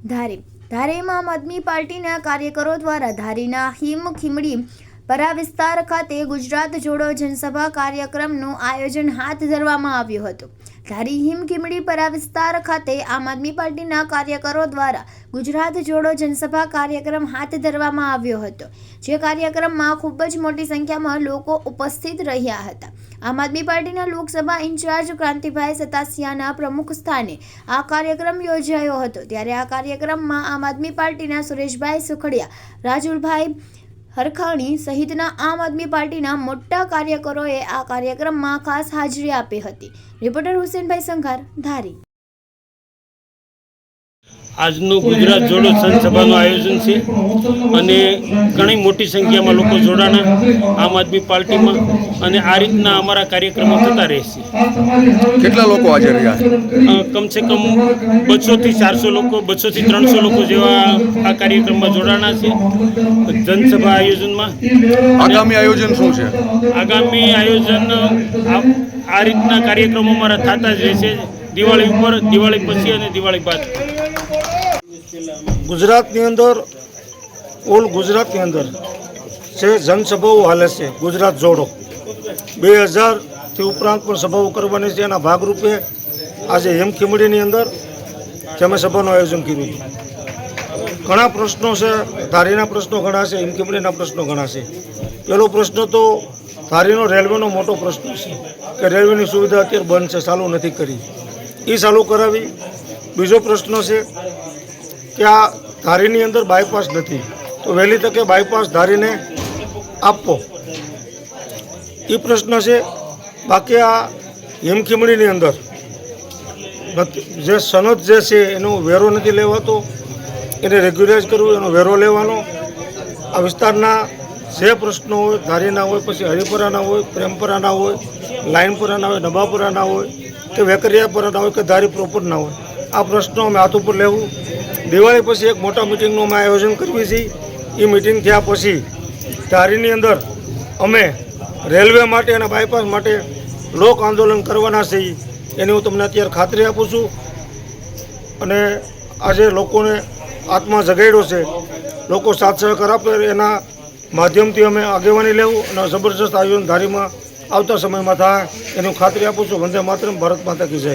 ધારીમાં આમ આદમી પાર્ટીના કાર્યકરો દ્વારા ધારીના હિમખીમડી પરા વિસ્તાર ખાતે ગુજરાત જોડો જનસભા કાર્યક્રમનું આયોજન હાથ ધરવામાં આવ્યું હતું। ધારી હિમખીમડી પરા વિસ્તાર ખાતે આમ આદમી પાર્ટીના કાર્યકરો દ્વારા ગુજરાત જોડો જનસભા કાર્યક્રમ હાથ ધરવામાં આવ્યો હતો, જે કાર્યક્રમમાં ખૂબ જ મોટી સંખ્યામાં લોકો ઉપસ્થિત રહ્યા હતા। આમ આદમી પાર્ટીના લોકસભા ઇન્ચાર્જ ક્રાંતિભાઈ સતાસિયાના પ્રમુખ સ્થાને આ કાર્યક્રમ યોજાયો હતો। ત્યારે આ કાર્યક્રમમાં આમ આદમી પાર્ટીના સુરેશભાઈ સુખડિયા, રાજુભાઈ હરખાણી સહિતના આમ આદમી પાર્ટીના મોટા કાર્યકરોએ આ કાર્યક્રમમાં ખાસ હાજરી આપી હતી। રિપોર્ટર હુસેનભાઈ સંઘાર, ધારી। આજનું ગુજરાત જોડો જનસભાનું આયોજન છે અને ઘણી મોટી સંખ્યામાં લોકો જોડાણા આમ આદમી પાર્ટીમાં અને આ રીતના અમારા કાર્યક્રમો થતા રહેશે। કેટલા લોકો હાજર રહ્યા? કમસે કમ 200 થી 400 લોકો, 200 થી 300 લોકો જેવા આ કાર્યક્રમમાં જોડાણા છે જનસભા આયોજનમાં। આગામી આયોજન શું છે? આગામી આયોજન આ રીતના કાર્યક્રમો અમારા થતા જ રહેશે, દિવાળી ઉપર, દિવાળી પછી અને દિવાળી બાદ। ગુજરાતની અંદર ઓલ ગુજરાતની અંદર છે જનસભાઓ હાલે છે ગુજરાત જોડો 2000થી ઉપરાંત પણ સભાઓ કરવાની છે। એના ભાગરૂપે આજે હિમખીમડીની અંદર અમે સભાનું આયોજન કર્યું હતું। ઘણા પ્રશ્નો છે, ધારીના પ્રશ્નો ઘણા છે, હિમખીમડીના પ્રશ્નો ઘણા છે। પહેલો પ્રશ્ન તો ધારીનો રેલવેનો મોટો પ્રશ્ન છે કે રેલવેની સુવિધા અત્યારે બંધ છે, ચાલુ નથી કરી, એ ચાલુ કરાવી। બીજો પ્રશ્ન છે કે આ ધારીની અંદર બાયપાસ નથી, તો વહેલી તકે બાયપાસ ધારીને આપવો, એ પ્રશ્ન છે। બાકી આ હિમખીમડીની અંદર જે સનદ જે છે એનો વેરો નથી લેવાતો, એને રેગ્યુલાઇઝ કરવું, એનો વેરો લેવાનો। આ વિસ્તારના જે પ્રશ્નો હોય, ધારીના હોય, પછી હરિપરાના હોય, પ્રેમપરાના હોય, લાઇનપરાના હોય, નબાપરાના હોય કે વેકરિયાપરાના હોય કે ધારી પ્રોપરના હોય, આ પ્રશ્નો અમે હાથ ઉપર લેવું। દિવાળી પછી એક મોટા મિટિંગનું અમે આયોજન કરવી છીએ। એ મિટિંગ થયા પછી ધારીની અંદર અમે રેલવે માટે અને બાયપાસ માટે લોક આંદોલન કરવાના છીએ, એની હું તમને અત્યારે ખાતરી આપું છું। અને આજે લોકોને આત્મા જગાડ્યો છે, લોકો સાથ સહકાર આપે, એના માધ્યમથી અમે આગેવાની લેવું અને જબરજસ્ત આયોજન ધારીમાં આવતા સમયમાં થાય એની ખાતરી આપું છું। વંદે માતરમ, ભારત માતા કી જય।